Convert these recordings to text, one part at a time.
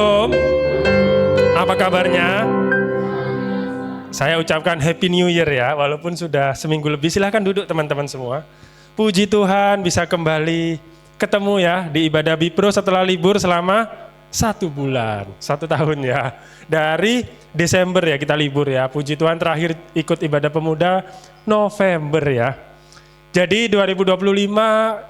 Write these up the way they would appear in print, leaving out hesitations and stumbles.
Om, apa kabarnya? Saya ucapkan Happy New Year ya, walaupun sudah seminggu lebih. Silahkan duduk teman-teman semua. Puji Tuhan bisa kembali ketemu ya di ibadah Bipro setelah libur selama 1 bulan, 1 tahun ya. Dari Desember ya kita libur ya. Puji Tuhan terakhir ikut ibadah pemuda November ya. Jadi 2025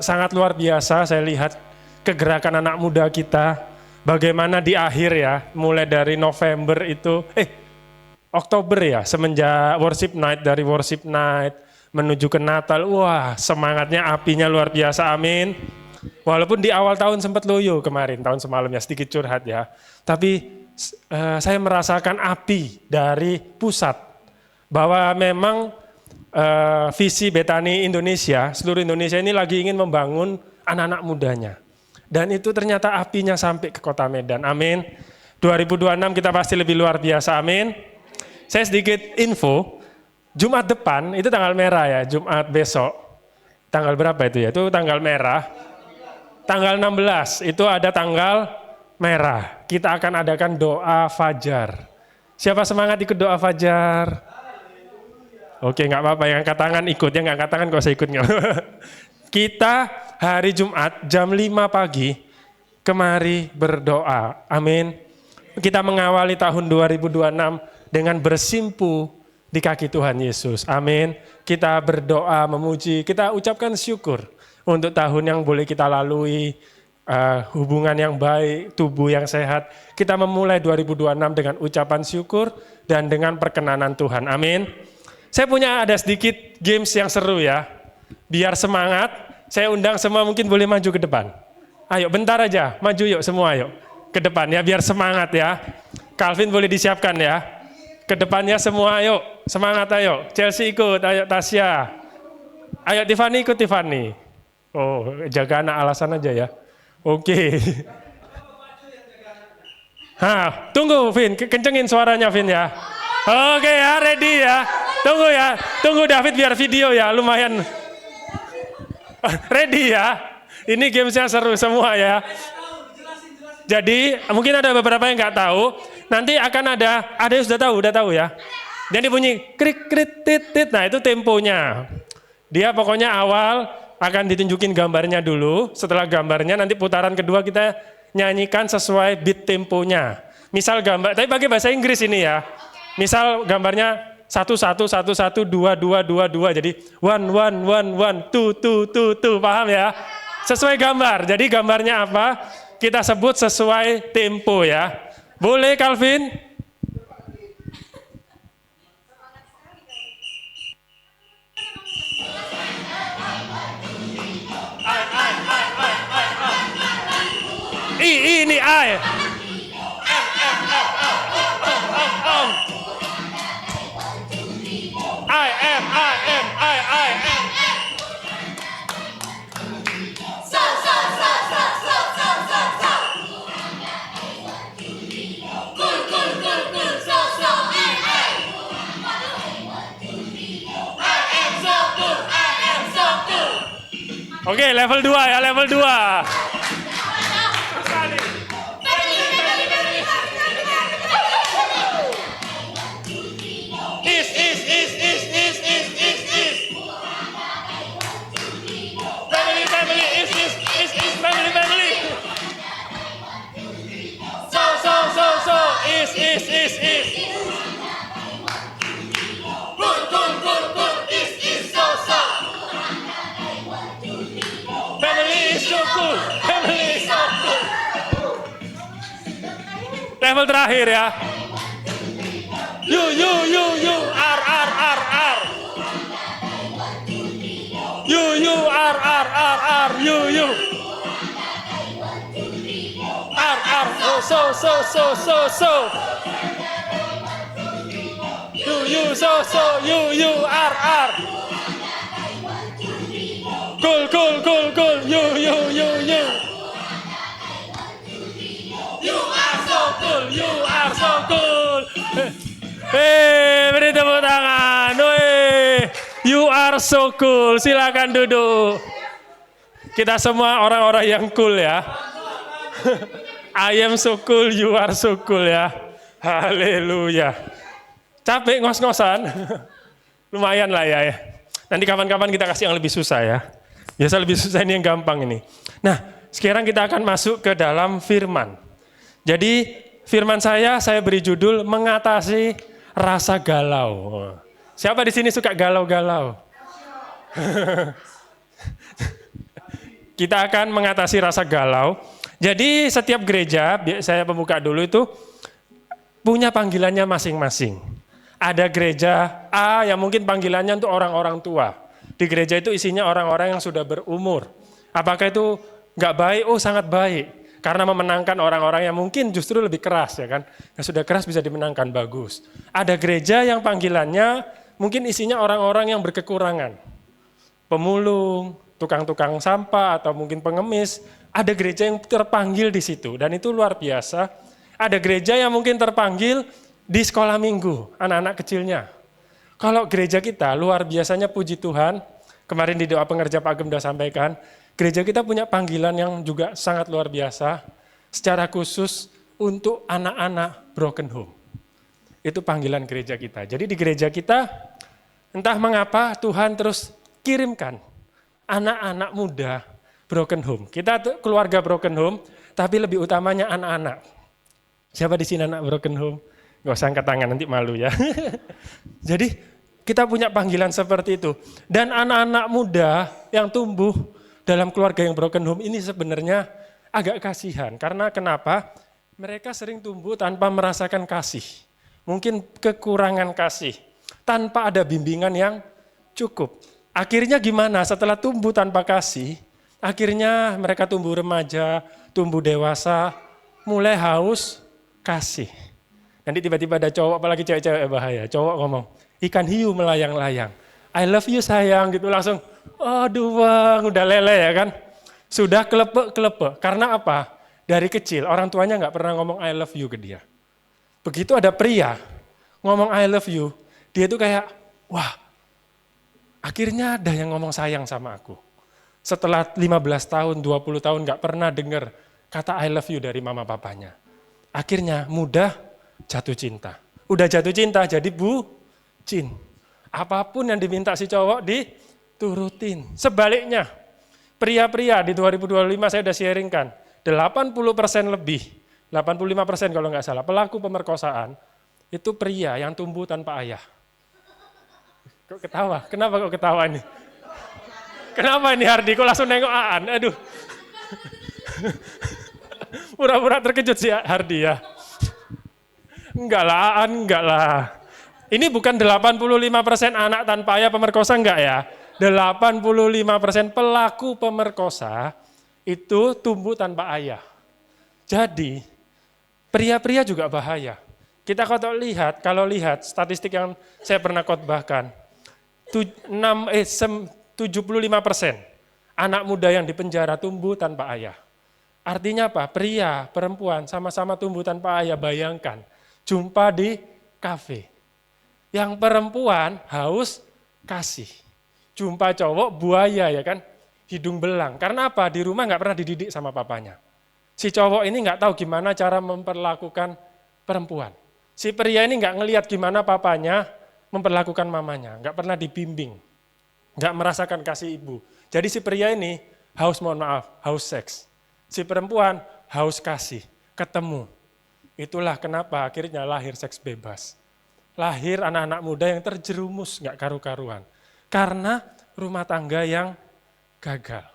sangat luar biasa, saya lihat kegerakan anak muda kita. Bagaimana di akhir ya, mulai dari November itu, Oktober ya, semenjak worship night, dari worship night menuju ke Natal, wah semangatnya, apinya luar biasa, amin. Walaupun di awal tahun sempat loyo kemarin, tahun semalam ya, sedikit curhat ya. Tapi saya merasakan api dari pusat, bahwa memang visi Betani Indonesia, seluruh Indonesia ini lagi ingin membangun anak-anak mudanya. Dan itu ternyata apinya sampai ke kota Medan, amin. 2026 kita pasti lebih luar biasa, amin. Saya sedikit info, Jumat depan itu tanggal merah ya, Jumat besok. Tanggal berapa itu ya? Itu tanggal merah. Tanggal 16 itu ada tanggal merah. Kita akan adakan doa fajar. Siapa semangat ikut doa fajar? Oke, nggak apa-apa, yang angkat tangan ikut, yang nggak angkat tangan kok saya ikut nggak. Kita hari Jumat jam 5 pagi kemari berdoa, amin. Kita mengawali tahun 2026 dengan bersimpu di kaki Tuhan Yesus, amin. Kita berdoa, memuji, kita ucapkan syukur untuk tahun yang boleh kita lalui, hubungan yang baik, tubuh yang sehat. Kita memulai 2026 dengan ucapan syukur dan dengan perkenanan Tuhan, amin. Saya punya ada sedikit games yang seru ya. Biar semangat, saya undang semua mungkin boleh maju ke depan. Ayo bentar aja, maju yuk semua yuk. Ke depan ya, biar semangat ya. Calvin boleh disiapkan ya. Ke depannya semua ayo, semangat ayo. Chelsea ikut, ayo Tasya. Ayo Tiffany ikut Tiffany. Oh, jaga anak alasan aja ya. Oke. Hah, tunggu Vin, kencengin suaranya Vin ya. Oke ya, ready ya. Tunggu ya, tunggu David biar video ya, lumayan. Ready ya, ini gamesnya seru semua ya. Jadi mungkin ada beberapa yang nggak tahu, nanti akan ada yang sudah tahu ya. Jadi bunyi krik krik tit tit, nah itu temponya. Dia pokoknya awal akan ditunjukin gambarnya dulu, setelah gambarnya nanti putaran kedua kita nyanyikan sesuai beat temponya. Misal gambar, tapi pakai bahasa Inggris ini ya. Misal gambarnya 1 1 1 1 2 2 2 2, jadi 1 1 1 1 2 2 2, paham ya? Sesuai gambar. Jadi gambarnya apa? Kita sebut sesuai tempo ya. Boleh Calvin? Ini I. I am. So. Good. So. I am so good. Oke, level 2 ya, level 2. Is. Good. Is so. Family is so cool. Level terakhir ya. You, R. You, R. You. R. So. You, you, R. Cool. You. You are so cool. Beri tepuk tangan. You are so cool. Silakan duduk. Kita semua orang-orang yang cool ya. I am so cool, you are so cool ya. Haleluya. Capek ngos-ngosan? Lumayan lah ya. Nanti kapan-kapan kita kasih yang lebih susah ya. Biasa lebih susah, ini yang gampang ini. Nah, sekarang kita akan masuk ke dalam firman. Jadi firman saya beri judul mengatasi rasa galau. Siapa di sini suka galau-galau? Kita akan mengatasi rasa galau. Jadi setiap gereja, saya pembuka dulu itu, punya panggilannya masing-masing. Ada gereja A yang mungkin panggilannya untuk orang-orang tua. Di gereja itu isinya orang-orang yang sudah berumur. Apakah itu nggak baik? Oh, sangat baik. Karena memenangkan orang-orang yang mungkin justru lebih keras, ya kan? Yang sudah keras bisa dimenangkan, bagus. Ada gereja yang panggilannya mungkin isinya orang-orang yang berkekurangan. Pemulung, tukang-tukang sampah, atau mungkin pengemis. Ada gereja yang terpanggil di situ, dan itu luar biasa. Ada gereja yang mungkin terpanggil di sekolah minggu, anak-anak kecilnya. Kalau gereja kita, luar biasanya puji Tuhan, kemarin di doa pengerja Pak Gem sudah sampaikan, gereja kita punya panggilan yang juga sangat luar biasa, secara khusus untuk anak-anak broken home. Itu panggilan gereja kita. Jadi di gereja kita, entah mengapa Tuhan terus kirimkan anak-anak muda broken home. Kita keluarga broken home, tapi lebih utamanya anak-anak. Siapa di sini anak broken home? Gak usah angkat tangan, nanti malu ya. Jadi kita punya panggilan seperti itu. Dan anak-anak muda yang tumbuh dalam keluarga yang broken home ini sebenarnya agak kasihan. Karena kenapa? Mereka sering tumbuh tanpa merasakan kasih. Mungkin kekurangan kasih. Tanpa ada bimbingan yang cukup. Akhirnya gimana? Setelah tumbuh tanpa kasih, akhirnya mereka tumbuh remaja, tumbuh dewasa, mulai haus kasih. Nanti tiba-tiba ada cowok, apalagi cewek-cewek bahaya, cowok ngomong, ikan hiu melayang-layang. I love you sayang, gitu langsung, aduh bang, udah lele ya kan. Sudah kelepek-kelepek, karena apa? Dari kecil orang tuanya nggak pernah ngomong I love you ke dia. Begitu ada pria ngomong I love you, dia tuh kayak, wah, akhirnya ada yang ngomong sayang sama aku. Setelah 15 tahun, 20 tahun nggak pernah dengar kata I love you dari mama papanya. Akhirnya mudah jatuh cinta. Udah jatuh cinta jadi bucin. Apapun yang diminta si cowok diturutin. Sebaliknya, pria-pria di 2025 saya udah sharingkan, 80% lebih, 85% kalau nggak salah, pelaku pemerkosaan, itu pria yang tumbuh tanpa ayah. Kok ketawa? Kenapa kok ketawa ini? Kenapa ini Hardi? Kok langsung nengok Aan? Aduh. Pura-pura terkejut sih Hardi ya. Enggak lah, Aan, enggak lah. Ini bukan 85% anak tanpa ayah pemerkosa, enggak ya. 85% pelaku pemerkosa itu tumbuh tanpa ayah. Jadi, pria-pria juga bahaya. Kita kalau lihat statistik yang saya pernah khotbahkan, 75% anak muda yang dipenjara tumbuh tanpa ayah. Artinya apa? Pria, perempuan sama-sama tumbuh tanpa ayah. Bayangkan, jumpa di kafe. Yang perempuan haus kasih. Jumpa cowok buaya ya kan, hidung belang. Karena apa? Di rumah nggak pernah dididik sama papanya. Si cowok ini nggak tahu gimana cara memperlakukan perempuan. Si pria ini nggak ngelihat gimana papanya memperlakukan mamanya, nggak pernah dibimbing, nggak merasakan kasih ibu. Jadi si pria ini haus, mohon maaf, haus seks. Si perempuan haus kasih, ketemu. Itulah kenapa akhirnya lahir seks bebas. Lahir anak-anak muda yang terjerumus, nggak karu-karuan. Karena rumah tangga yang gagal.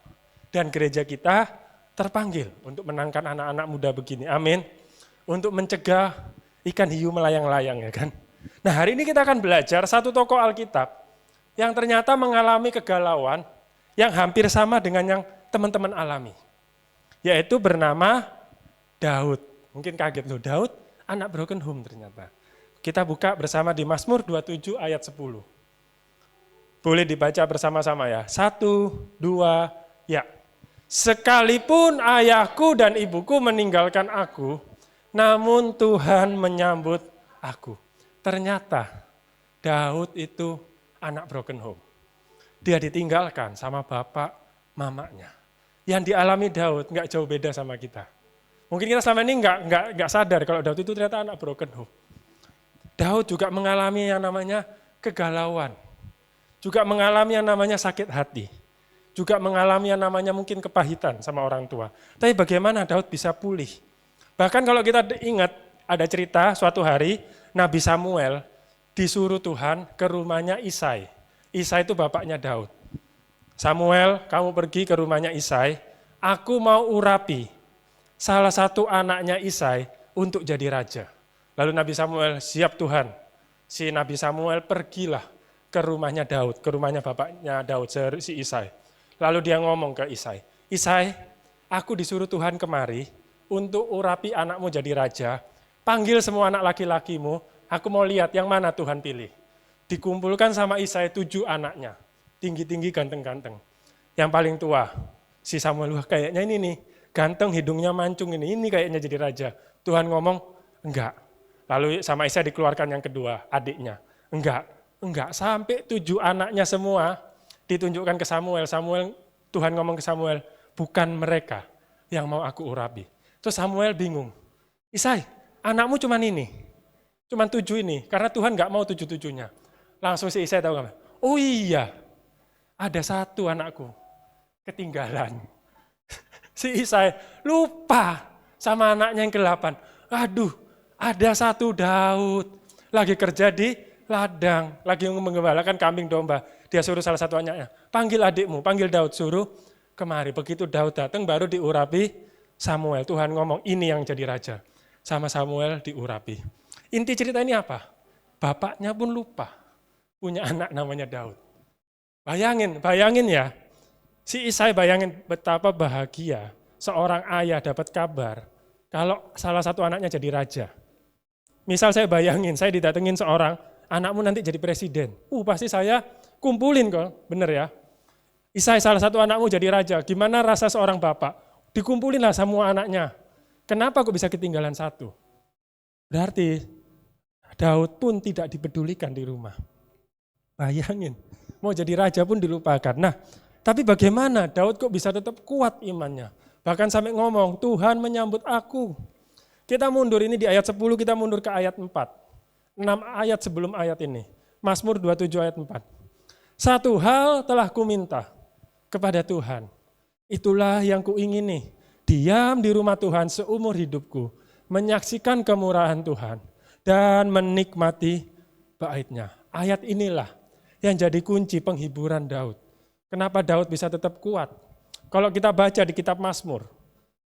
Dan gereja kita terpanggil untuk menangkan anak-anak muda begini, amin. Untuk mencegah ikan hiu melayang-layang ya kan. Nah hari ini kita akan belajar satu tokoh Alkitab yang ternyata mengalami kegalauan yang hampir sama dengan yang teman-teman alami. Yaitu bernama Daud. Mungkin kaget loh, Daud anak broken home ternyata. Kita buka bersama di Mazmur 27 ayat 10. Boleh dibaca bersama-sama ya. 1, 2, ya. Sekalipun ayahku dan ibuku meninggalkan aku, namun Tuhan menyambut aku. Ternyata Daud itu anak broken home. Dia ditinggalkan sama bapak mamanya. Yang dialami Daud nggak jauh beda sama kita. Mungkin kita selama ini nggak sadar kalau Daud itu ternyata anak broken home. Daud juga mengalami yang namanya kegalauan. Juga mengalami yang namanya sakit hati. Juga mengalami yang namanya mungkin kepahitan sama orang tua. Tapi bagaimana Daud bisa pulih? Bahkan kalau kita ingat ada cerita suatu hari Nabi Samuel disuruh Tuhan ke rumahnya Isai. Isai itu bapaknya Daud. Samuel, kamu pergi ke rumahnya Isai, aku mau urapi salah satu anaknya Isai untuk jadi raja. Lalu Nabi Samuel, siap Tuhan. Si Nabi Samuel pergilah ke rumahnya Daud, ke rumahnya bapaknya Daud, si Isai. Lalu dia ngomong ke Isai, Isai, aku disuruh Tuhan kemari untuk urapi anakmu jadi raja. Panggil semua anak laki-lakimu, aku mau lihat yang mana Tuhan pilih. Dikumpulkan sama Isai 7 anaknya, tinggi-tinggi, ganteng-ganteng. Yang paling tua, si Samuel, wah kayaknya ini nih, ganteng, hidungnya mancung ini kayaknya jadi raja. Tuhan ngomong, enggak. Lalu sama Isai dikeluarkan yang kedua, adiknya. Enggak, sampai 7 anaknya semua ditunjukkan ke Samuel. Tuhan ngomong ke Samuel, bukan mereka yang mau aku urapi. Terus Samuel bingung, Isai, anakmu cuman ini, cuman 7 ini, karena Tuhan enggak mau 7-7-nya. Langsung si Isai tahu nggak? Oh iya, ada 1 anakku ketinggalan. Si Isai lupa sama anaknya yang ke-8. Aduh, ada 1 Daud lagi kerja di ladang, lagi menggembalakan kambing domba. Dia suruh salah satu anaknya, panggil adikmu, panggil Daud, suruh kemari. Begitu Daud datang baru diurapi Samuel. Tuhan ngomong ini yang jadi raja. Sama Samuel diurapi. Inti cerita ini apa? Bapaknya pun lupa punya anak namanya Daud. Bayangin ya. Si Isai bayangin betapa bahagia seorang ayah dapat kabar kalau salah satu anaknya jadi raja. Misal saya bayangin, saya didatengin seorang, anakmu nanti jadi presiden. Pasti saya kumpulin kok, bener ya. Isai salah satu anakmu jadi raja, gimana rasa seorang bapak? Dikumpulin lah semua anaknya. Kenapa kok bisa ketinggalan 1? Berarti Daud pun tidak dipedulikan di rumah. Bayangin, mau jadi raja pun dilupakan. Nah, tapi bagaimana Daud kok bisa tetap kuat imannya? Bahkan sampai ngomong, Tuhan menyambut aku. Kita mundur ini di ayat 10, kita mundur ke ayat 4. 6 ayat sebelum ayat ini. Mazmur 27 ayat 4. 1 hal telah kuminta kepada Tuhan. Itulah yang kuingini. Diam di rumah Tuhan seumur hidupku. Menyaksikan kemurahan Tuhan. Dan menikmati baitnya. Ayat inilah yang jadi kunci penghiburan Daud. Kenapa Daud bisa tetap kuat? Kalau kita baca di kitab Mazmur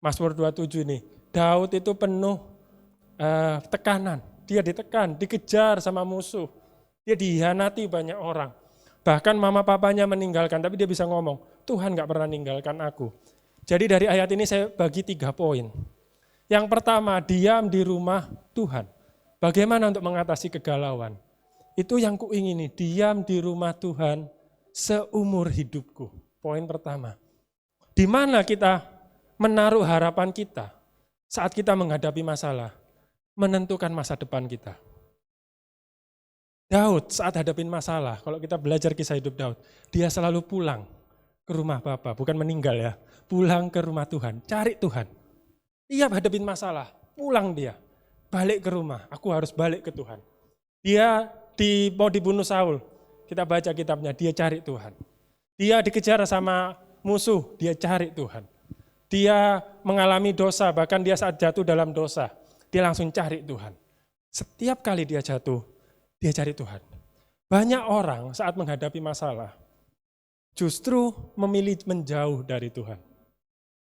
27 ini, Daud itu penuh tekanan. Dia ditekan, dikejar sama musuh. Dia dihianati banyak orang. Bahkan mama papanya meninggalkan, tapi dia bisa ngomong, Tuhan gak pernah meninggalkan aku. Jadi dari ayat ini saya bagi 3 poin. Yang pertama, diam di rumah Tuhan. Bagaimana untuk mengatasi kegalauan? Itu yang kuingini, diam di rumah Tuhan seumur hidupku. Poin pertama. Di mana kita menaruh harapan kita saat kita menghadapi masalah, menentukan masa depan kita. Daud saat hadapin masalah, kalau kita belajar kisah hidup Daud, dia selalu pulang ke rumah Bapa, bukan meninggal ya, pulang ke rumah Tuhan, cari Tuhan. Tiap hadapin masalah, pulang dia, balik ke rumah, aku harus balik ke Tuhan. Dia mau dibunuh Saul, kita baca kitabnya, dia cari Tuhan. Dia dikejar sama musuh, dia cari Tuhan. Dia mengalami dosa, bahkan dia saat jatuh dalam dosa, dia langsung cari Tuhan. Setiap kali dia jatuh, dia cari Tuhan. Banyak orang saat menghadapi masalah, justru memilih menjauh dari Tuhan.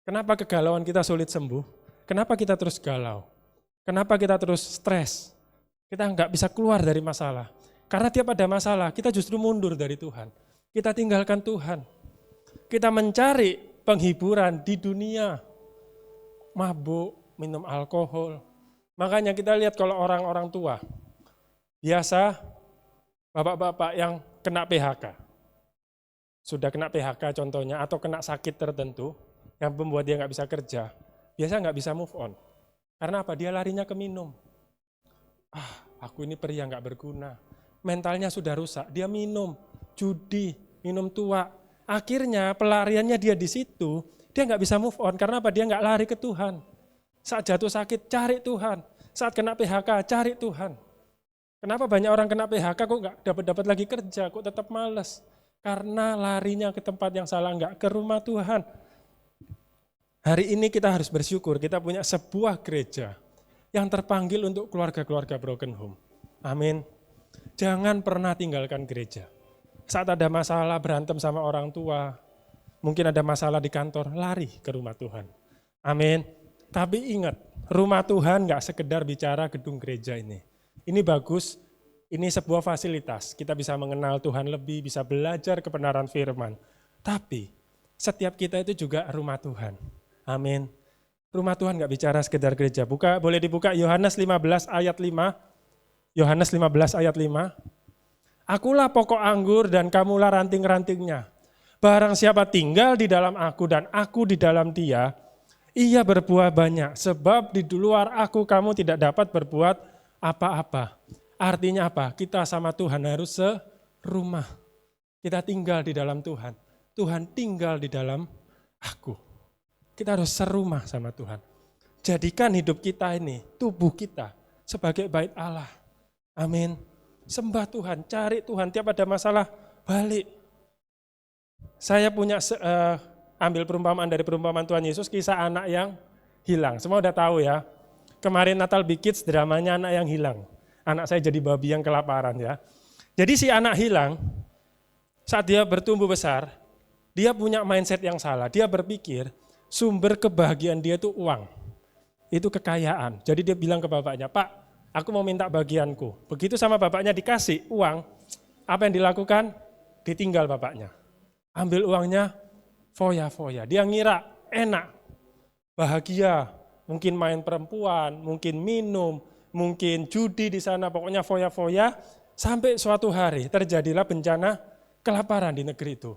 Kenapa kegalauan kita sulit sembuh? Kenapa kita terus galau? Kenapa kita terus stres? Kita nggak bisa keluar dari masalah. Karena tiap ada masalah, kita justru mundur dari Tuhan. Kita tinggalkan Tuhan. Kita mencari penghiburan di dunia. Mabuk, minum alkohol. Makanya kita lihat kalau orang-orang tua, biasa bapak-bapak yang kena PHK. Sudah kena PHK contohnya, atau kena sakit tertentu, yang membuat dia nggak bisa kerja. Biasa nggak bisa move on. Karena apa? Dia larinya ke minum. Aku ini pria nggak berguna. Mentalnya sudah rusak, dia minum, judi, minum tua. Akhirnya pelariannya dia di situ, dia nggak bisa move on. Karena apa? Dia nggak lari ke Tuhan. Saat jatuh sakit, cari Tuhan. Saat kena PHK, cari Tuhan. Kenapa banyak orang kena PHK kok nggak dapat lagi kerja, kok tetap malas? Karena larinya ke tempat yang salah, nggak ke rumah Tuhan. Hari ini kita harus bersyukur, kita punya sebuah gereja yang terpanggil untuk keluarga-keluarga broken home. Amin. Jangan pernah tinggalkan gereja. Saat ada masalah, berantem sama orang tua, mungkin ada masalah di kantor, lari ke rumah Tuhan. Amin. Tapi ingat, rumah Tuhan nggak sekedar bicara gedung gereja ini. Ini bagus, ini sebuah fasilitas. Kita bisa mengenal Tuhan lebih, bisa belajar kebenaran firman. Tapi setiap kita itu juga rumah Tuhan. Amin. Rumah Tuhan nggak bicara sekedar gereja. Boleh dibuka Yohanes 15 ayat 5. Yohanes 15 ayat 5. Akulah pokok anggur dan kamulah ranting-rantingnya. Barang siapa tinggal di dalam aku dan aku di dalam dia, ia berbuah banyak. Sebab di luar aku kamu tidak dapat berbuat apa-apa. Artinya apa? Kita sama Tuhan harus serumah. Kita tinggal di dalam Tuhan. Tuhan tinggal di dalam aku. Kita harus serumah sama Tuhan. Jadikan hidup kita ini, tubuh kita sebagai bait Allah. Amin. Sembah Tuhan, cari Tuhan. Tiap ada masalah, balik. Saya punya ambil perumpamaan dari perumpamaan Tuhan Yesus, kisah anak yang hilang. Semua udah tahu ya. Kemarin Natal Big Kids dramanya anak yang hilang. Anak saya jadi babi yang kelaparan ya. Jadi si anak hilang, saat dia bertumbuh besar, dia punya mindset yang salah. Dia berpikir sumber kebahagiaan dia itu uang. Itu kekayaan. Jadi dia bilang ke bapaknya, Pak, aku mau minta bagianku. Begitu sama bapaknya dikasih uang, apa yang dilakukan? Ditinggal bapaknya. Ambil uangnya, foya-foya. Dia ngira enak, bahagia, mungkin main perempuan, mungkin minum, mungkin judi di sana, pokoknya foya-foya. Sampai suatu hari terjadilah bencana kelaparan di negeri itu.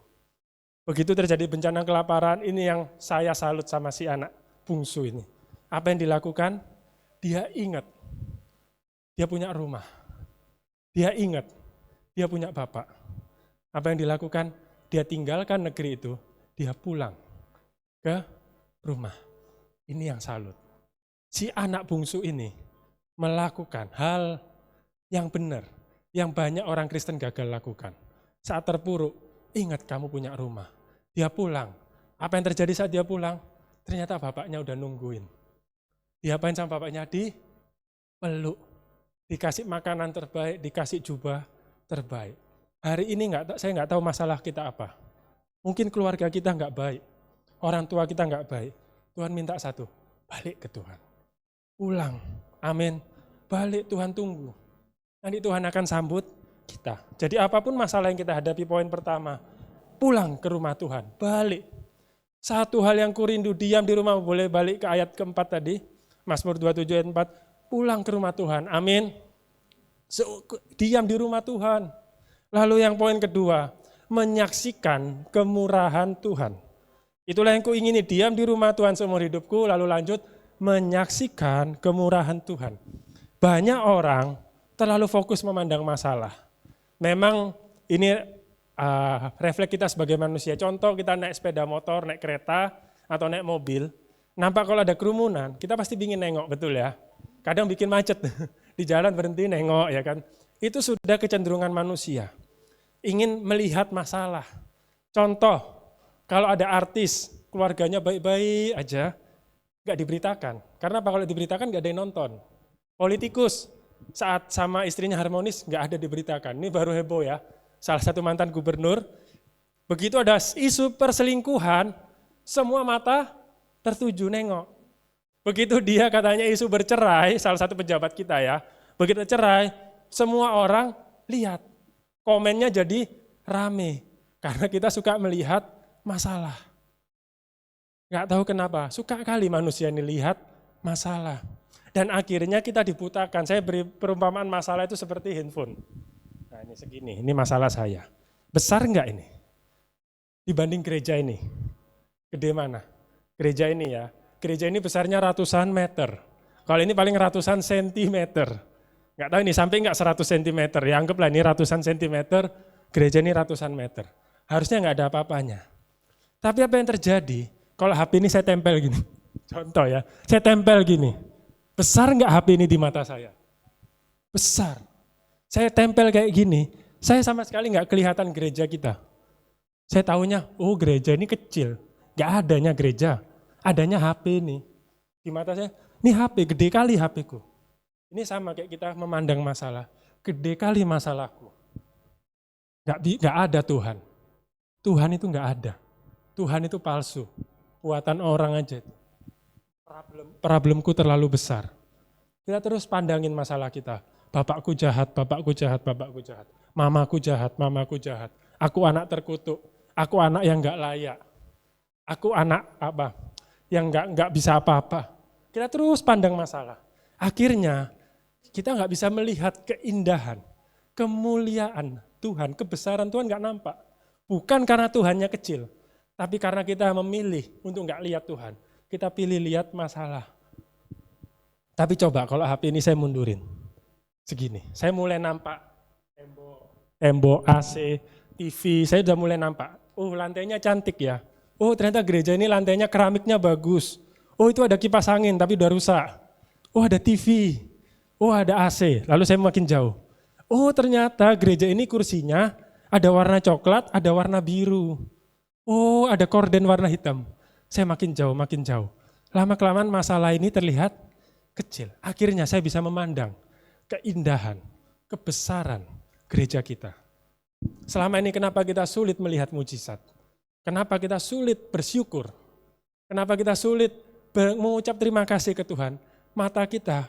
Begitu terjadi bencana kelaparan, ini yang saya salut sama si anak bungsu ini. Apa yang dilakukan? Dia ingat. Dia punya rumah. Dia ingat, dia punya bapak. Apa yang dilakukan? Dia tinggalkan negeri itu, dia pulang ke rumah. Ini yang salut. Si anak bungsu ini melakukan hal yang benar, yang banyak orang Kristen gagal lakukan. Saat terpuruk, ingat kamu punya rumah. Dia pulang. Apa yang terjadi saat dia pulang? Ternyata bapaknya udah nungguin. Diapain sama bapaknya? Dipeluk. Dikasih makanan terbaik, dikasih jubah terbaik. Hari ini saya nggak tahu masalah kita apa. Mungkin keluarga kita nggak baik, orang tua kita nggak baik. Tuhan minta satu, balik ke Tuhan. Pulang, amin. Balik, Tuhan tunggu. Nanti Tuhan akan sambut kita. Jadi apapun masalah yang kita hadapi, poin pertama, pulang ke rumah Tuhan, balik. Satu hal yang kurindu, diam di rumah, boleh balik ke ayat keempat tadi, Mazmur 27 ayat 4, pulang ke rumah Tuhan, amin. Diam di rumah Tuhan. Lalu yang poin kedua, menyaksikan kemurahan Tuhan. Itulah yang kuingini, diam di rumah Tuhan seumur hidupku, lalu lanjut, menyaksikan kemurahan Tuhan. Banyak orang terlalu fokus memandang masalah. Memang ini refleks kita sebagai manusia. Contoh kita naik sepeda motor, naik kereta, atau naik mobil, nampak kalau ada kerumunan, kita pasti ingin nengok, betul ya? Kadang bikin macet, di jalan berhenti nengok ya kan. Itu sudah kecenderungan manusia. Ingin melihat masalah. Contoh, kalau ada artis, keluarganya baik-baik aja, nggak diberitakan. Karena apa? Kalau diberitakan nggak ada yang nonton. Politikus, saat sama istrinya harmonis, nggak ada diberitakan. Ini baru heboh ya. Salah satu mantan gubernur, begitu ada isu perselingkuhan, semua mata tertuju nengok. Begitu dia katanya isu bercerai, salah satu pejabat kita ya, begitu cerai, semua orang lihat. Komennya jadi rame, karena kita suka melihat masalah. Nggak tahu kenapa, suka kali manusia ini lihat masalah. Dan akhirnya kita dibutakan. Saya beri perumpamaan masalah itu seperti handphone. Nah ini segini, ini masalah saya. Besar enggak ini? Dibanding gereja ini. Gede mana? Gereja ini ya. Gereja ini besarnya ratusan meter. Kalau ini paling ratusan sentimeter. Enggak tahu ini sampai enggak 100 sentimeter. Ya anggaplah ini ratusan sentimeter, gereja ini ratusan meter. Harusnya enggak ada apa-apanya. Tapi apa yang terjadi? Kalau HP ini saya tempel gini. Contoh ya, saya tempel gini. Besar nggak HP ini di mata saya? Besar. Saya tempel kayak gini, saya sama sekali nggak kelihatan gereja kita. Saya taunya, oh gereja ini kecil. Nggak adanya gereja, adanya HP ini. Di mata saya, ini HP, gede kali HP-ku. Ini sama kayak kita memandang masalah. Gede kali masalahku. Nggak ada Tuhan. Tuhan itu nggak ada. Tuhan itu palsu. Buatan orang aja itu. Problemku terlalu besar. Kita terus pandangin masalah kita. Bapakku jahat, bapakku jahat, bapakku jahat. Mamaku jahat, mamaku jahat. Aku anak terkutuk. Aku anak yang nggak layak. Aku anak apa? Yang nggak bisa apa-apa. Kita terus pandang masalah. Akhirnya kita nggak bisa melihat keindahan, kemuliaan Tuhan, kebesaran Tuhan nggak nampak. Bukan karena Tuhannya kecil, tapi karena kita memilih untuk nggak lihat Tuhan. Kita pilih lihat masalah. Tapi coba kalau HP ini saya mundurin. Segini, saya mulai nampak tembok, AC, TV, saya udah mulai nampak. Oh lantainya cantik ya. Oh ternyata gereja ini lantainya keramiknya bagus. Oh itu ada kipas angin tapi udah rusak. Oh ada TV. Oh ada AC. Lalu saya makin jauh. Oh ternyata gereja ini kursinya ada warna coklat, ada warna biru. Oh ada korden warna hitam. Saya makin jauh, makin jauh. Lama-kelamaan masalah ini terlihat kecil. Akhirnya saya bisa memandang keindahan, kebesaran gereja kita. Selama ini kenapa kita sulit melihat mujizat? Kenapa kita sulit bersyukur? Kenapa kita sulit mengucap terima kasih ke Tuhan? Mata kita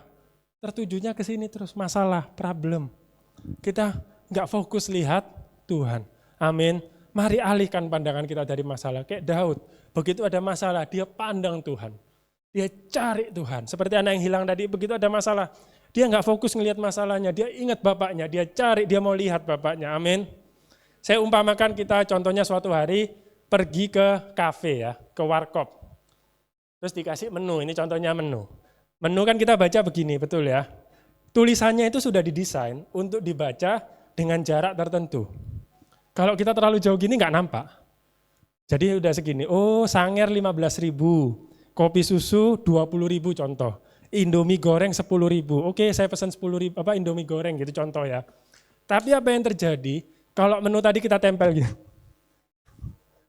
tertujunya ke sini terus, masalah, problem. Kita nggak fokus lihat Tuhan. Amin. Mari alihkan pandangan kita dari masalah. Kayak Daud, begitu ada masalah, dia pandang Tuhan. Dia cari Tuhan. Seperti anak yang hilang tadi, begitu ada masalah, dia nggak fokus ngelihat masalahnya, dia ingat bapaknya, dia cari, dia mau lihat bapaknya. Amin. Saya umpamakan kita contohnya suatu hari pergi ke kafe ya, ke warkop. Terus dikasih menu, ini contohnya menu. Menu kan kita baca begini, betul ya. Tulisannya itu sudah didesain untuk dibaca dengan jarak tertentu. Kalau kita terlalu jauh gini nggak nampak. Jadi udah segini, oh sanger 15.000, kopi susu 20.000 contoh. Indomie goreng 10.000. Oke, saya pesan 10.000 apa Indomie goreng gitu contoh ya. Tapi apa yang terjadi kalau menu tadi kita tempel gitu?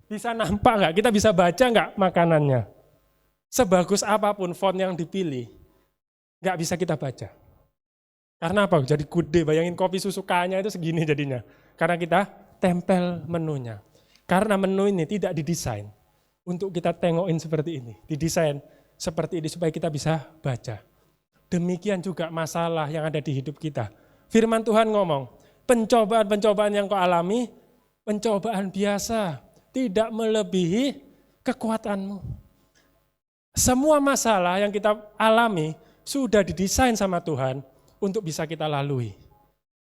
Bisa nampak nggak? Kita bisa baca nggak makanannya? Sebagus apapun font yang dipilih, nggak bisa kita baca. Karena apa? Jadi gede, bayangin kopi susu K-nya itu segini jadinya. Karena kita tempel menunya. Karena menu ini tidak didesain untuk kita tengokin seperti ini. Didesain seperti ini supaya kita bisa baca. Demikian juga masalah yang ada di hidup kita. Firman Tuhan ngomong, pencobaan-pencobaan yang kau alami, pencobaan biasa, tidak melebihi kekuatanmu. Semua masalah yang kita alami sudah didesain sama Tuhan untuk bisa kita lalui.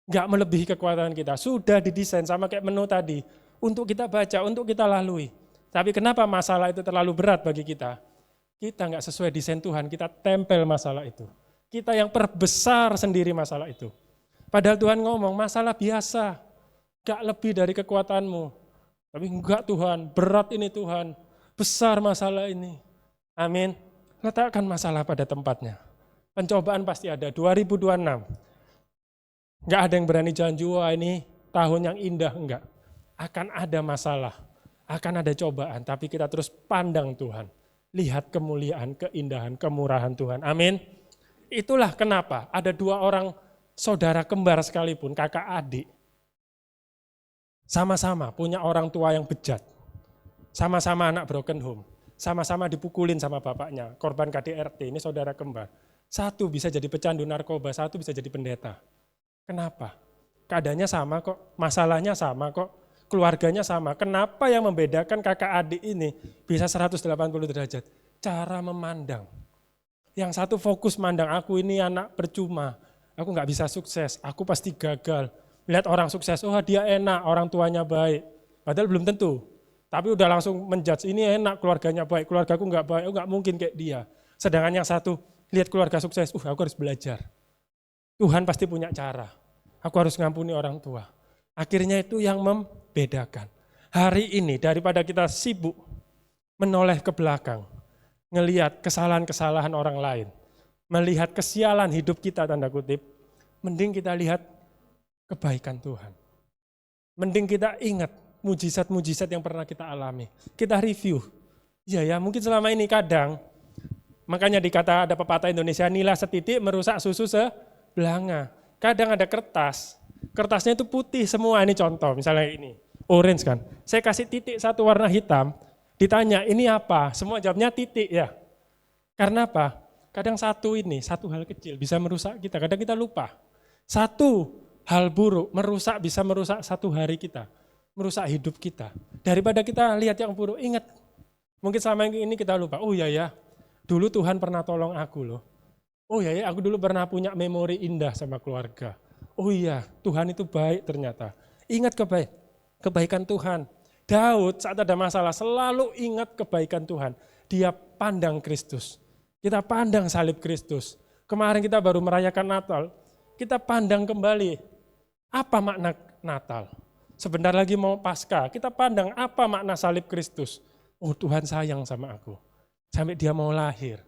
Enggak melebihi kekuatan kita, sudah didesain sama kayak menu tadi, untuk kita baca, untuk kita lalui. Tapi kenapa masalah itu terlalu berat bagi kita? Kita enggak sesuai desain Tuhan, kita tempel masalah itu. Kita yang perbesar sendiri masalah itu. Padahal Tuhan ngomong, masalah biasa, enggak lebih dari kekuatanmu. Tapi enggak Tuhan, berat ini Tuhan, besar masalah ini. Amin. Letakkan masalah pada tempatnya. Pencobaan pasti ada, 2026. Enggak ada yang berani janji, wah ini tahun yang indah, enggak. Akan ada masalah, akan ada cobaan, tapi kita terus pandang Tuhan. Lihat kemuliaan, keindahan, kemurahan Tuhan. Amin. Itulah kenapa ada dua orang saudara kembar sekalipun, kakak adik. Sama-sama punya orang tua yang bejat. Sama-sama anak broken home. Sama-sama dipukulin sama bapaknya, korban KDRT, ini saudara kembar. Satu bisa jadi pecandu narkoba, satu bisa jadi pendeta. Kenapa? Keadaannya sama kok, masalahnya sama kok, keluarganya sama. Kenapa yang membedakan kakak adik ini bisa 180 derajat? Cara memandang. Yang satu fokus mandang, aku ini anak percuma, aku nggak bisa sukses, aku pasti gagal. Lihat orang sukses, oh dia enak, orang tuanya baik. Padahal belum tentu. Tapi udah langsung menjudge, ini enak, keluarganya baik, keluargaku nggak baik, oh nggak mungkin kayak dia. Sedangkan yang satu, lihat keluarga sukses, aku harus belajar. Tuhan pasti punya cara, aku harus ngampuni orang tua. Akhirnya itu yang membedakan. Hari ini daripada kita sibuk menoleh ke belakang, ngelihat kesalahan-kesalahan orang lain, melihat kesialan hidup kita tanda kutip, mending kita lihat kebaikan Tuhan. Mending kita ingat mujizat-mujizat yang pernah kita alami. Kita review. Iya ya, mungkin selama ini kadang, makanya ada pepatah Indonesia, nila setitik merusak susu sebelanga. Kadang ada kertasnya itu putih semua, ini contoh, misalnya ini, orange kan. Saya kasih titik satu warna hitam, ditanya ini apa? Semua jawabnya titik ya. Karena apa? Kadang satu hal kecil bisa merusak kita, kadang kita lupa. Satu hal buruk bisa merusak satu hari kita, merusak hidup kita. Daripada kita lihat yang buruk, ingat. Mungkin selama ini kita lupa, oh ya, dulu Tuhan pernah tolong aku loh. Oh ya, aku dulu pernah punya memori indah sama keluarga. Oh iya, Tuhan itu baik ternyata. Ingat kebaikan Tuhan. Daud saat ada masalah selalu ingat kebaikan Tuhan. Dia pandang Kristus. Kita pandang salib Kristus. Kemarin kita baru merayakan Natal. Kita pandang kembali apa makna Natal. Sebentar lagi mau Paskah. Kita pandang apa makna salib Kristus. Oh Tuhan sayang sama aku. Sampai dia mau lahir.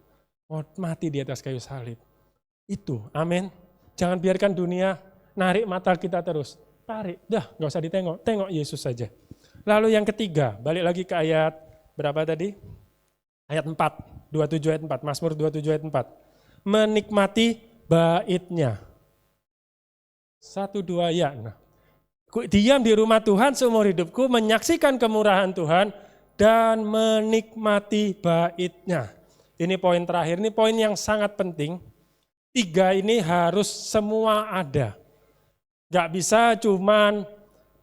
Mau mati di atas kayu salib. Itu, amin. Jangan biarkan dunia narik mata kita terus. Tarik, dah gak usah ditengok. Tengok Yesus saja. Lalu yang ketiga, balik lagi ke ayat berapa tadi? Ayat 4, 27 ayat 4, Mazmur 27 ayat 4. Menikmati baitnya. 1, 2 ya. Nah. Diam di rumah Tuhan seumur hidupku, menyaksikan kemurahan Tuhan, dan menikmati baitnya. Ini poin terakhir, ini poin yang sangat penting. 3 ini harus semua ada. Gak bisa cuman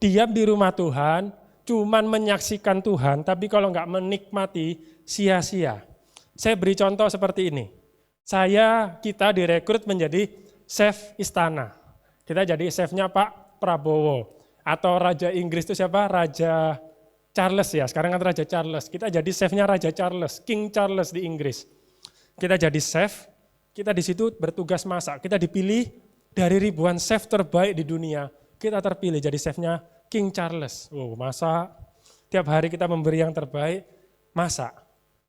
diam di rumah Tuhan, cuman menyaksikan Tuhan, tapi kalau gak menikmati, sia-sia. Saya beri contoh seperti ini. Kita direkrut menjadi chef istana. Kita jadi chefnya Pak Prabowo. Atau Raja Inggris itu siapa? Raja Charles ya, sekarang kan Raja Charles. Kita jadi chefnya Raja Charles, King Charles di Inggris. Kita jadi chef, kita di situ bertugas masak. Kita dipilih dari ribuan chef terbaik di dunia. Kita terpilih jadi chefnya King Charles. Masak. Tiap hari kita memberi yang terbaik, masak.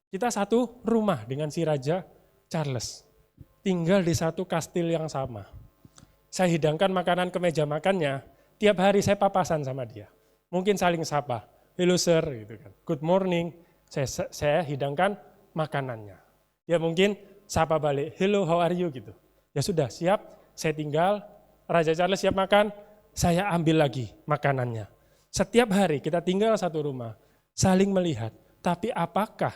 Kita satu rumah dengan si Raja Charles. Tinggal di satu kastil yang sama. Saya hidangkan makanan ke meja makannya, tiap hari saya papasan sama dia. Mungkin saling sapa. Hello sir, gitu kan. Good morning. Saya hidangkan makanannya. Ya mungkin sapa balik. Hello, how are you gitu. Ya sudah, siap. Saya tinggal. Raja Charles siap makan. Saya ambil lagi makanannya. Setiap hari kita tinggal satu rumah, saling melihat. Tapi apakah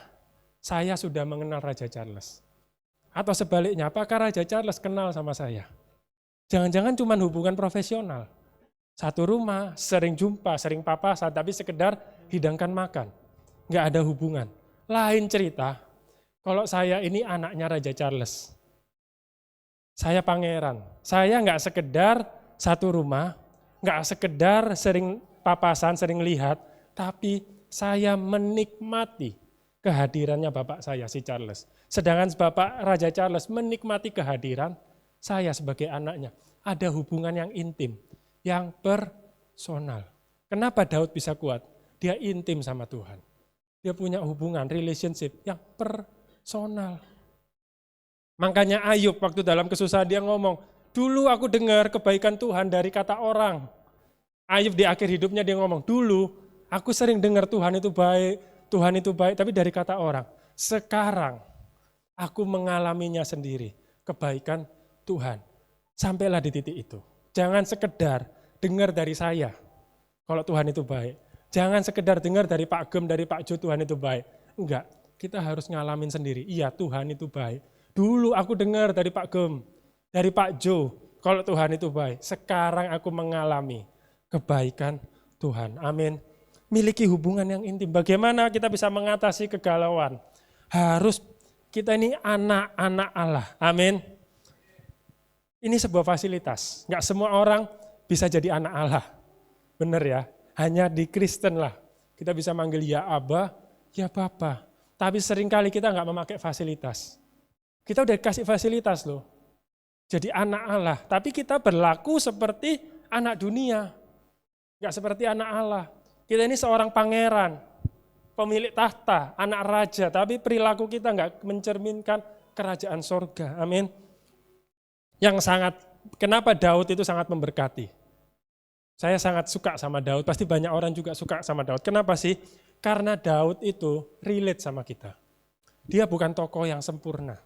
saya sudah mengenal Raja Charles? Atau sebaliknya, apakah Raja Charles kenal sama saya? Jangan-jangan cuma hubungan profesional. Satu rumah, sering jumpa, sering papasan, tapi sekedar hidangkan makan. Nggak ada hubungan. Lain cerita, kalau saya ini anaknya Raja Charles. Saya pangeran. Saya nggak sekedar satu rumah, nggak sekedar sering papasan, sering lihat, tapi saya menikmati kehadirannya bapak saya, si Charles. Sedangkan bapak Raja Charles menikmati kehadiran saya sebagai anaknya. Ada hubungan yang intim. Yang personal. Kenapa Daud bisa kuat? Dia intim sama Tuhan. Dia punya hubungan, relationship yang personal. Makanya Ayub waktu dalam kesusahan dia ngomong, dulu aku dengar kebaikan Tuhan dari kata orang. Ayub di akhir hidupnya dia ngomong, dulu aku sering dengar Tuhan itu baik, tapi dari kata orang. Sekarang aku mengalaminya sendiri, kebaikan Tuhan. Sampailah di titik itu. Jangan sekedar dengar dari saya, kalau Tuhan itu baik. Jangan sekedar dengar dari Pak Gem, dari Pak Jo, Tuhan itu baik. Enggak, kita harus ngalamin sendiri. Iya, Tuhan itu baik. Dulu aku dengar dari Pak Gem, dari Pak Jo, kalau Tuhan itu baik. Sekarang aku mengalami kebaikan Tuhan. Amin. Miliki hubungan yang intim. Bagaimana kita bisa mengatasi kegalauan? Harus kita ini anak-anak Allah. Amin. Ini sebuah fasilitas. Enggak semua orang bisa jadi anak Allah. Benar ya? Hanya di Kristen lah. Kita bisa manggil ya Aba, ya Bapa. Tapi seringkali kita enggak memakai fasilitas. Kita udah kasih fasilitas loh. Jadi anak Allah. Tapi kita berlaku seperti anak dunia. Enggak seperti anak Allah. Kita ini seorang pangeran. pemilik tahta, anak raja, tapi perilaku kita nggak mencerminkan kerajaan sorga. Amin. Kenapa Daud itu sangat memberkati? Saya sangat suka sama Daud, pasti banyak orang juga suka sama Daud. Kenapa sih? Karena Daud itu relate sama kita. Dia bukan tokoh yang sempurna.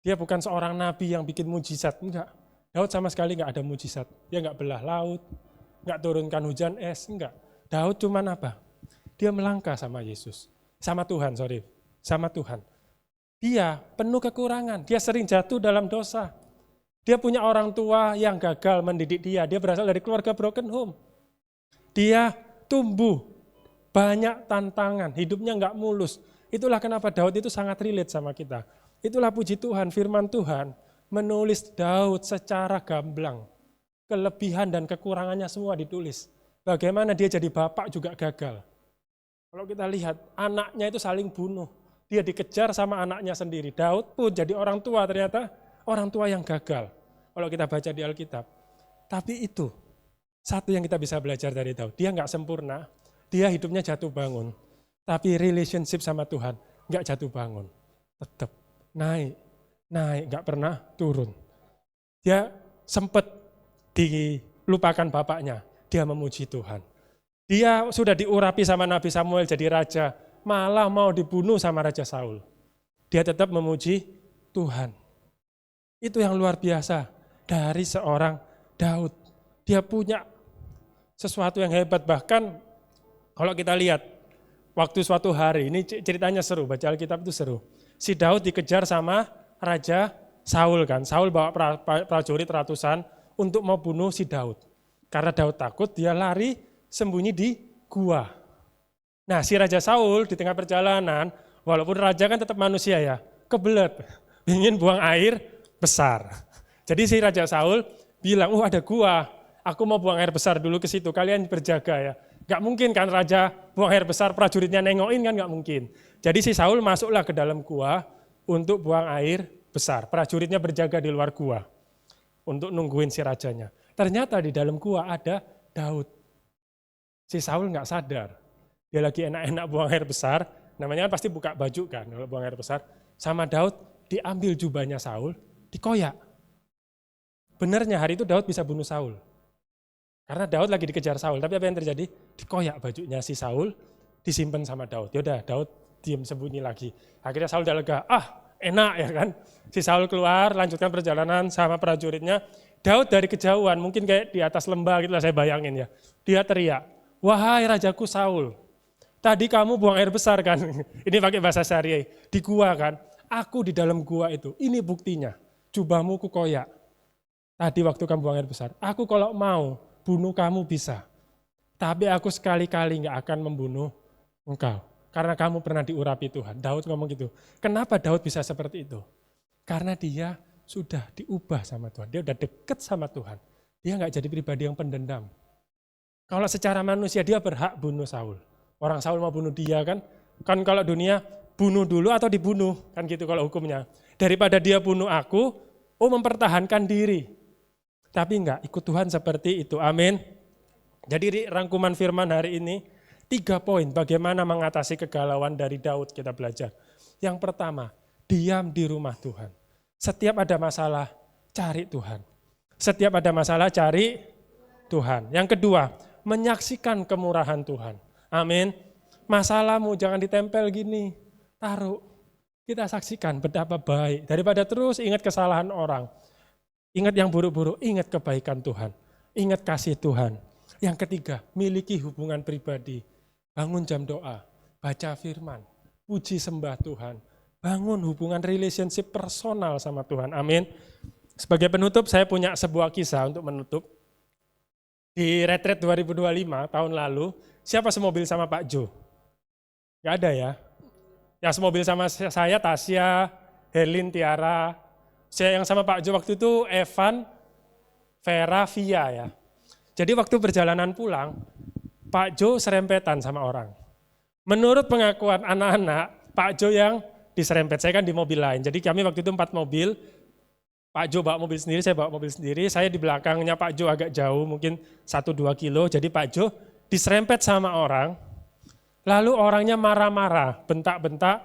Dia bukan seorang nabi yang bikin mujizat, enggak. Daud sama sekali enggak ada mujizat. Dia enggak belah laut, enggak turunkan hujan es, enggak. Daud cuman apa? Dia melangkah sama Yesus. Sama Tuhan. Dia penuh kekurangan, dia sering jatuh dalam dosa. Dia punya orang tua yang gagal mendidik dia. Dia berasal dari keluarga broken home. Dia tumbuh banyak tantangan, hidupnya enggak mulus. Itulah kenapa Daud itu sangat relate sama kita. Itulah puji Tuhan, firman Tuhan menulis Daud secara gamblang. Kelebihan dan kekurangannya semua ditulis. Bagaimana dia jadi bapak juga gagal. Kalau kita lihat, anaknya itu saling bunuh. Dia dikejar sama anaknya sendiri. Daud pun jadi orang tua, ternyata orang tua yang gagal. Kalau kita baca di Alkitab. Tapi itu, satu yang kita bisa belajar dari Daud. Dia nggak sempurna, dia hidupnya jatuh bangun. Tapi relationship sama Tuhan nggak jatuh bangun. Tetap naik, nggak pernah turun. Dia sempat dilupakan bapaknya, dia memuji Tuhan. Dia sudah diurapi sama Nabi Samuel jadi raja, malah mau dibunuh sama Raja Saul. Dia tetap memuji Tuhan. Itu yang luar biasa dari seorang Daud. Dia punya sesuatu yang hebat, bahkan kalau kita lihat waktu suatu hari, ini ceritanya seru, baca Alkitab itu seru. Si Daud dikejar sama Raja Saul kan. Saul bawa prajurit ratusan untuk mau bunuh si Daud. Karena Daud takut, dia lari sembunyi di gua. Nah, si Raja Saul di tengah perjalanan, walaupun raja kan tetap manusia ya, kebelet, ingin buang air besar. Jadi si Raja Saul bilang, ada gua, aku mau buang air besar dulu ke situ, kalian berjaga ya. Gak mungkin kan raja buang air besar, prajuritnya nengokin kan gak mungkin. Jadi si Saul masuklah ke dalam gua untuk buang air besar. Prajuritnya berjaga di luar gua untuk nungguin si rajanya. Ternyata di dalam gua ada Daud. Si Saul gak sadar, dia lagi enak-enak buang air besar, namanya kan pasti buka baju kan kalau buang air besar. Sama Daud diambil jubahnya Saul, dikoyak. Benernya hari itu Daud bisa bunuh Saul. Karena Daud lagi dikejar Saul, tapi apa yang terjadi? Dikoyak bajunya si Saul, disimpan sama Daud. Yaudah, Daud diam sembunyi lagi. Akhirnya Saul udah lega, enak ya kan. Si Saul keluar, lanjutkan perjalanan sama prajuritnya. Daud dari kejauhan, mungkin kayak di atas lembah gitu lah saya bayangin ya. Dia teriak, wahai rajaku Saul, tadi kamu buang air besar kan? Ini pakai bahasa syariah, di gua kan. Aku di dalam gua itu, ini buktinya. Jubahmu ku koyak. Tadi waktu kamu buang air besar, aku kalau mau bunuh kamu bisa. Tapi aku sekali-kali gak akan membunuh engkau. Karena kamu pernah diurapi Tuhan. Daud ngomong gitu. Kenapa Daud bisa seperti itu? Karena dia sudah diubah sama Tuhan. Dia udah deket sama Tuhan. Dia gak jadi pribadi yang pendendam. Kalau secara manusia dia berhak bunuh Saul. Orang Saul mau bunuh dia kan. Kan kalau dunia bunuh dulu atau dibunuh. Kan gitu kalau hukumnya. Daripada dia bunuh aku, mempertahankan diri. Tapi enggak, ikut Tuhan seperti itu. Amin. Jadi rangkuman firman hari ini, 3 poin bagaimana mengatasi kegalauan dari Daud kita belajar. Yang pertama, diam di rumah Tuhan. Setiap ada masalah, cari Tuhan. Setiap ada masalah, cari Tuhan. Yang kedua, menyaksikan kemurahan Tuhan. Amin. Masalahmu jangan ditempel gini, taruh. Kita saksikan betapa baik. Daripada terus ingat kesalahan orang. Ingat yang buruk-buruk, ingat kebaikan Tuhan. Ingat kasih Tuhan. Yang ketiga, miliki hubungan pribadi. Bangun jam doa, baca firman, puji sembah Tuhan. Bangun hubungan relationship personal sama Tuhan. Amin. Sebagai penutup, saya punya sebuah kisah untuk menutup. Di retret 2025 tahun lalu, siapa semobil sama Pak Jo? Gak ada ya? Yang semobil sama saya, Tasya, Herlin, Tiara. Saya yang sama Pak Jo waktu itu Evan, Vera, Via ya. Jadi waktu perjalanan pulang, Pak Jo serempetan sama orang. Menurut pengakuan anak-anak, Pak Jo yang diserempet, saya kan di mobil lain. Jadi kami waktu itu 4 mobil, Pak Jo bawa mobil sendiri, saya bawa mobil sendiri. Saya di belakangnya Pak Jo agak jauh, mungkin 1-2 kilo. Jadi Pak Jo diserempet sama orang, Lalu orangnya marah-marah, bentak-bentak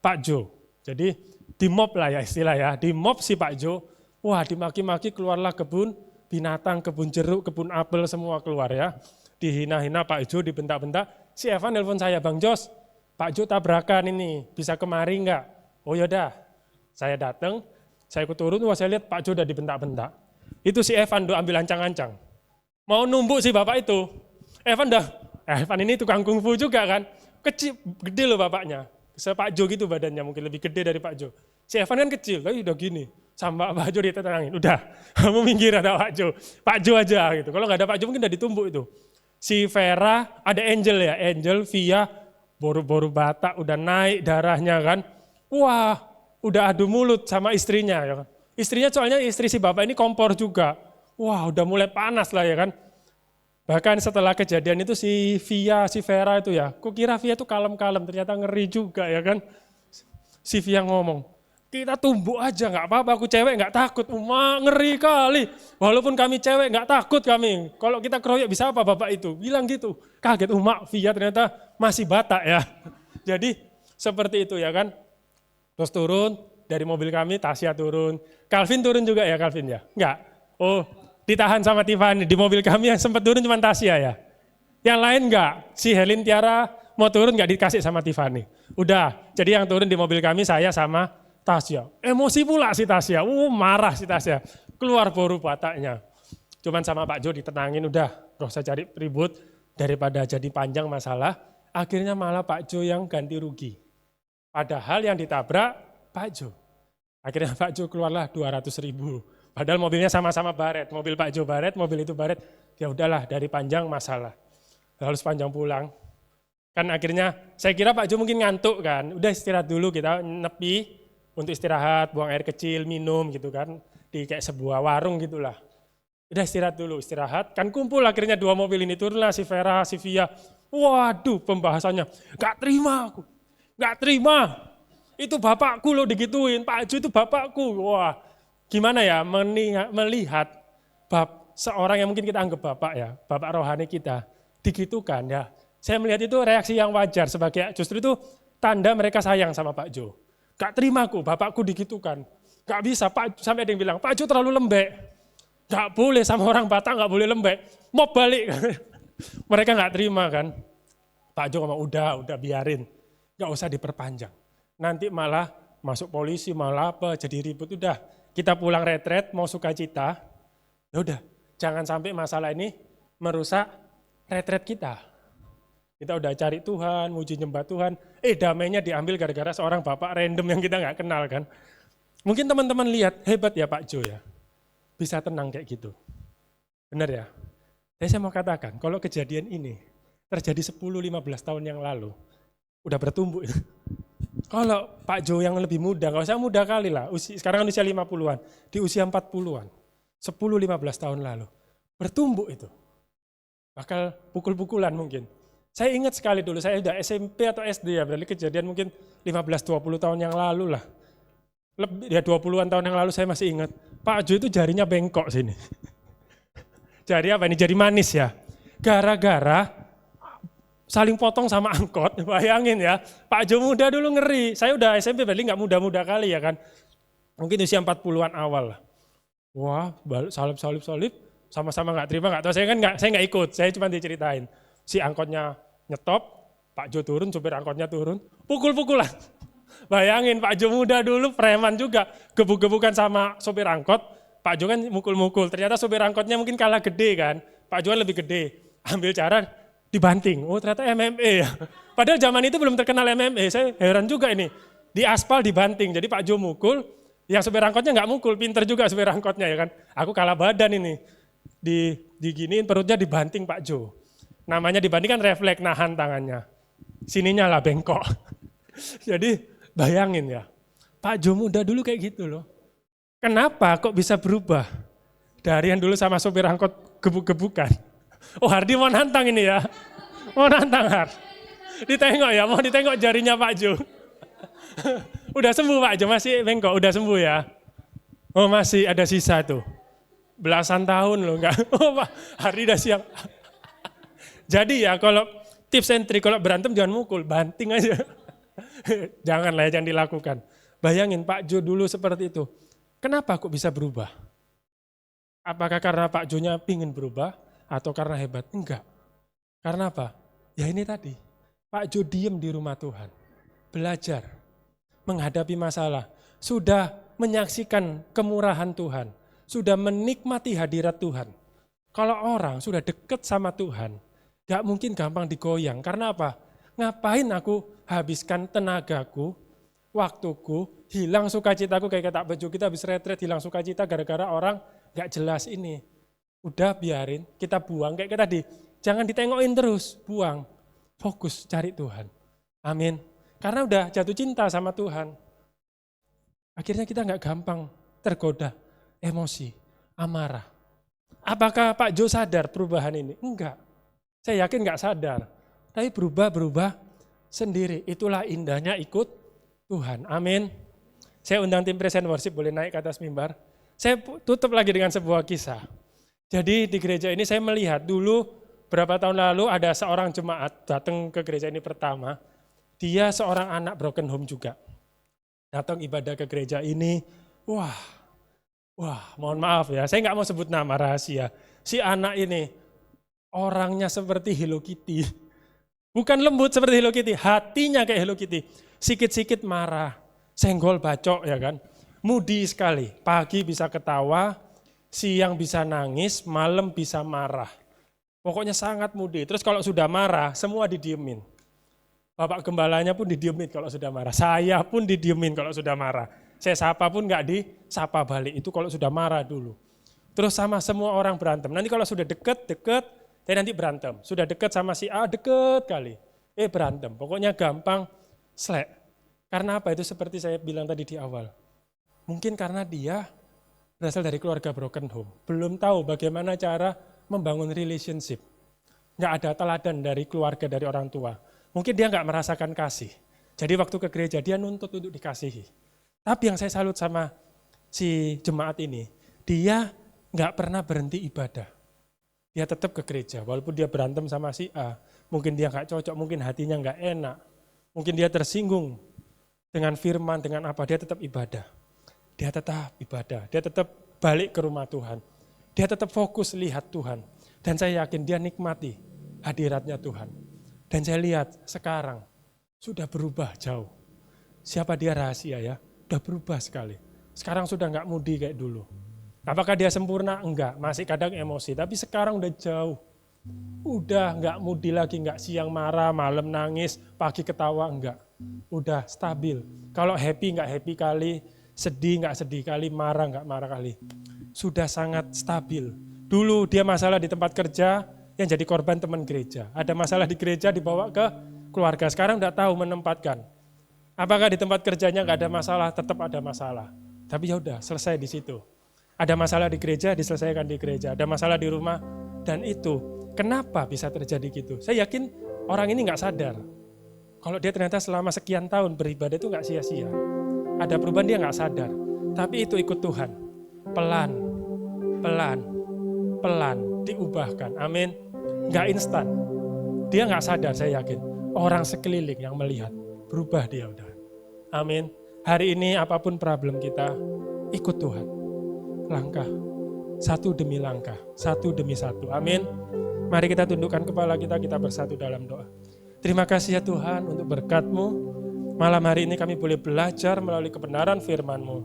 Pak Jo. Jadi dimob lah ya istilah ya, dimob si Pak Jo. Wah dimaki-maki keluarlah kebun binatang, kebun jeruk, kebun apel semua keluar ya. Dihina-hina Pak Jo, dibentak-bentak. Si Evan nelpon saya, Bang Jos, Pak Jo tabrakan ini, bisa kemari enggak? Oh yaudah, saya datang, saya ikut turun, wah saya lihat Pak Jo udah dibentak-bentak. Itu si Evan udah ambil ancang-ancang. Mau numbuk si bapak itu. Evan ini tukang kungfu juga kan. Kecil, gede loh bapaknya. Pak Jo gitu badannya, mungkin lebih gede dari Pak Jo. Si Evan kan kecil, tapi udah gini. Sama Pak Jo ditenangin, udah kamu minggir ada Pak Jo. Pak Jo aja gitu. Kalau nggak ada Pak Jo mungkin udah ditumbuk itu. Si Vera, ada Angel ya, Angel, Via, boru-boru batak, udah naik darahnya kan. Wah, udah adu mulut sama istrinya ya kan. Istrinya soalnya istri si bapak ini kompor juga. Wah, udah mulai panas lah ya kan. Bahkan setelah kejadian itu si Via, si Vera itu ya, kukira Via itu kalem-kalem, ternyata ngeri juga ya kan. Si Via ngomong, kita tumbuk aja nggak apa-apa, aku cewek nggak takut. Ngeri kali, walaupun kami cewek nggak takut kami. Kalau kita keroyok bisa apa bapak itu, bilang gitu. Kaget, Via ternyata masih Batak ya. Jadi seperti itu ya kan. Terus turun dari mobil kami, Tasya turun. Calvin turun juga ya Calvin ya? Enggak? Oh ditahan sama Tiffany. Di mobil kami yang sempat turun cuma Tasya ya? Yang lain enggak? Si Helin Tiara mau turun enggak dikasih sama Tiffany? Udah, jadi yang turun di mobil kami saya sama Tasya. Emosi pula si Tasya, marah si Tasya. Keluar boru bataknya. Cuman sama Pak Jo ditenangin, udah gak usah cari ribut. Daripada jadi panjang masalah, akhirnya malah Pak Jo yang ganti rugi. Padahal yang ditabrak Pak Jo. Akhirnya Pak Jo keluarlah 200.000. Padahal mobilnya sama-sama baret. Mobil Pak Jo baret, mobil itu baret. Ya udahlah dari panjang masalah. Lalu sepanjang pulang. Kan akhirnya saya kira Pak Jo mungkin ngantuk kan. Udah istirahat dulu kita nepi untuk istirahat, buang air kecil, minum gitu kan. Di kayak sebuah warung gitulah. Udah istirahat dulu, istirahat. Kan kumpul akhirnya dua mobil ini turunlah si Vera, si Via. Waduh pembahasannya. Gak terima aku. Gak terima, itu bapakku loh digituin, Pak Jo itu bapakku. Wah, gimana ya melihat seorang yang mungkin kita anggap bapak ya, bapak rohani kita, digitukan ya. Saya melihat itu reaksi yang wajar sebagai justru itu tanda mereka sayang sama Pak Jo. Gak terima aku, bapakku digitukan. Gak bisa, sampai ada yang bilang, Pak Jo terlalu lembek. Gak boleh sama orang Batak, gak boleh lembek. Mau balik. Mereka gak terima kan. Pak Jo ngomong, udah biarin. Gak usah diperpanjang. Nanti malah masuk polisi, malah apa, jadi ribut. Udah, kita pulang retret, mau sukacita. Ya udah, jangan sampai masalah ini merusak retret kita. Kita udah cari Tuhan, muji nyembah Tuhan. Damainya diambil gara-gara seorang bapak random yang kita gak kenal kan. Mungkin teman-teman lihat, hebat ya Pak Jo ya. Bisa tenang kayak gitu. Benar ya? Jadi saya mau katakan, kalau kejadian ini terjadi 10-15 tahun yang lalu, udah bertumbuh. Kalau Pak Jo yang lebih muda, kalau saya muda kali lah, sekarang kan usia 50-an, di usia 40-an, 10-15 tahun lalu, bertumbuh itu. Bakal pukul-pukulan mungkin. Saya ingat sekali dulu, saya udah SMP atau SD ya, berarti kejadian mungkin 15-20 tahun yang lalu lah. Lebih ya 20-an tahun yang lalu saya masih ingat, Pak Jo itu jarinya bengkok sini. Jari apa ini? Jari manis ya. Gara-gara saling potong sama angkot, bayangin ya. Pak Jo muda dulu ngeri, saya udah SMP berarti nggak muda-muda kali ya kan. Mungkin usia 40-an awal lah. Wah, salib, sama-sama nggak terima, nggak tahu. Saya nggak ikut, saya cuma diceritain. Si angkotnya nyetop, Pak Jo turun, supir angkotnya turun, pukul-pukulan. Bayangin Pak Jo muda dulu preman juga, gebuk-gebukan sama sopir angkot. Pak Jo kan mukul-mukul, ternyata sopir angkotnya mungkin kalah gede kan. Pak Jo kan lebih gede, ambil cara dibanting. Oh ternyata MMA ya. Padahal zaman itu belum terkenal MMA. Saya heran juga ini. Di aspal dibanting. Jadi Pak Jo mukul, yang supir angkotnya nggak mukul. Pinter juga supir angkotnya ya kan. Aku kalah badan ini. Diginiin perutnya dibanting Pak Jo. Namanya dibanting kan refleks nahan tangannya. Sininya lah bengkok. Jadi bayangin ya. Pak Jo muda dulu kayak gitu loh. Kenapa kok bisa berubah? Dari yang dulu sama supir angkot gebuk-gebukan. Oh Hardi mau nantang ini ya, mau nantang Har. Ditengok ya, mau ditengok jarinya Pak Jo. Udah sembuh Pak Jo, masih bengkok, udah sembuh ya. Oh masih ada sisa tuh, belasan tahun loh enggak. Oh Pak Hardi udah siap. Jadi ya kalau tips and trick, kalau berantem jangan mukul, banting aja. Janganlah, jangan dilakukan. Bayangin Pak Jo dulu seperti itu. Kenapa kok bisa berubah? Apakah karena Pak Jo-nya pingin berubah atau karena hebat? Enggak. Karena apa? Ya ini tadi, Pak Jo diem di rumah Tuhan. Belajar, menghadapi masalah. Sudah menyaksikan kemurahan Tuhan. Sudah menikmati hadirat Tuhan. Kalau orang sudah dekat sama Tuhan, gak mungkin gampang digoyang. Karena apa? Ngapain aku habiskan tenagaku, waktuku, hilang sukacitaku kayak kata Pak Jo, kita habis retret hilang sukacita gara-gara orang gak jelas ini. Udah biarin, kita buang kayak tadi. Jangan ditengokin terus, buang. Fokus cari Tuhan. Amin. Karena udah jatuh cinta sama Tuhan. Akhirnya kita gak gampang tergoda, emosi, amarah. Apakah Pak Jo sadar perubahan ini? Enggak. Saya yakin gak sadar. Tapi berubah sendiri. Itulah indahnya ikut Tuhan. Amin. Saya undang tim present worship, boleh naik ke atas mimbar. Saya tutup lagi dengan sebuah kisah. Jadi di gereja ini saya melihat dulu berapa tahun lalu ada seorang jemaat datang ke gereja ini pertama. Dia seorang anak broken home juga. Datang ibadah ke gereja ini. Wah, mohon maaf ya, saya nggak mau sebut nama rahasia. Si anak ini orangnya seperti Hello Kitty. Bukan lembut seperti Hello Kitty, hatinya kayak Hello Kitty. Sikit-sikit marah, senggol bacok ya kan. Moody sekali, pagi bisa ketawa, siang bisa nangis, malam bisa marah. Pokoknya sangat moody. Terus kalau sudah marah, semua didiemin. Bapak gembalanya pun didiemin kalau sudah marah. Saya pun didiemin kalau sudah marah. Saya sapa pun nggak disapa balik, itu kalau sudah marah dulu. Terus sama semua orang berantem. Nanti kalau sudah deket, nanti berantem. Sudah deket sama si A, deket kali. Berantem. Pokoknya gampang, slek. Karena apa? Itu seperti saya bilang tadi di awal. Mungkin karena dia berasal dari keluarga broken home. Belum tahu bagaimana cara membangun relationship. Nggak ada teladan dari keluarga, dari orang tua. Mungkin dia nggak merasakan kasih. Jadi waktu ke gereja dia nuntut untuk dikasihi. Tapi yang saya salut sama si jemaat ini, dia nggak pernah berhenti ibadah. Dia tetap ke gereja, walaupun dia berantem sama si A, mungkin dia nggak cocok, mungkin hatinya nggak enak, mungkin dia tersinggung dengan firman, dengan apa, dia tetap ibadah. Dia tetap ibadah, dia tetap balik ke rumah Tuhan. Dia tetap fokus lihat Tuhan. Dan saya yakin dia nikmati hadiratnya Tuhan. Dan saya lihat sekarang sudah berubah jauh. Siapa dia rahasia ya, sudah berubah sekali. Sekarang sudah nggak moody kayak dulu. Apakah dia sempurna? Enggak, masih kadang emosi. Tapi sekarang udah jauh. Udah enggak moody lagi, enggak siang marah, malam nangis, pagi ketawa, enggak. Udah stabil. Kalau happy enggak happy kali, sedih enggak sedih kali, marah enggak marah kali. Sudah sangat stabil. Dulu dia masalah di tempat kerja, yang jadi korban teman gereja. Ada masalah di gereja dibawa ke keluarga. Sekarang enggak tahu menempatkan. Apakah di tempat kerjanya enggak ada masalah? Tetap ada masalah. Tapi ya udah, selesai di situ. Ada masalah di gereja, diselesaikan di gereja. Ada masalah di rumah, dan itu kenapa bisa terjadi gitu? Saya yakin orang ini nggak sadar. Kalau dia ternyata selama sekian tahun beribadah itu nggak sia-sia. Ada perubahan dia nggak sadar. Tapi itu ikut Tuhan. Pelan diubahkan. Amin. Nggak instan. Dia nggak sadar, saya yakin. Orang sekeliling yang melihat, berubah dia udah. Amin. Hari ini apapun problem kita, ikut Tuhan. Langkah, satu demi langkah, satu demi satu. Amin. Mari kita tundukkan kepala kita bersatu dalam doa. Terima kasih ya Tuhan untuk berkat-Mu. Malam hari ini kami boleh belajar melalui kebenaran firman-Mu.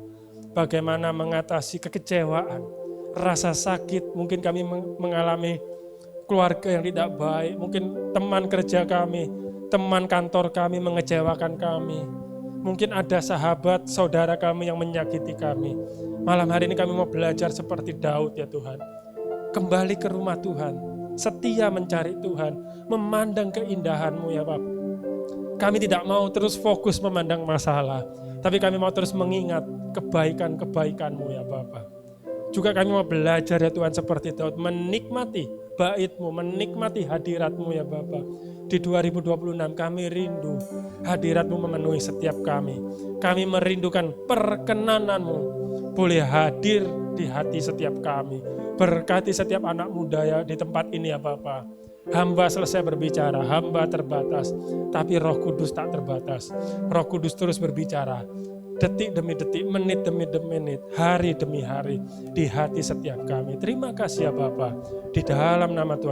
Bagaimana mengatasi kekecewaan, rasa sakit, mungkin kami mengalami keluarga yang tidak baik, mungkin teman kerja kami, teman kantor kami mengecewakan kami. Mungkin ada sahabat, saudara kami yang menyakiti kami. Malam hari ini kami mau belajar seperti Daud ya Tuhan. Kembali ke rumah Tuhan, setia mencari Tuhan, memandang keindahan-Mu ya Bapak. Kami tidak mau terus fokus memandang masalah, tapi kami mau terus mengingat kebaikan-kebaikan-Mu ya Bapak. Juga kami mau belajar ya Tuhan seperti Daud, menikmati bait-Mu, menikmati hadirat-Mu ya Bapak. Di 2026 kami rindu hadirat-Mu memenuhi setiap kami. Kami merindukan perkenanan-Mu boleh hadir di hati setiap kami. Berkati setiap anak muda ya di tempat ini ya Bapak. Hamba selesai berbicara, hamba terbatas. Tapi Roh Kudus tak terbatas. Roh Kudus terus berbicara. Detik demi detik, menit demi menit, hari demi hari. Di hati setiap kami. Terima kasih ya Bapa. Di dalam nama Tuhan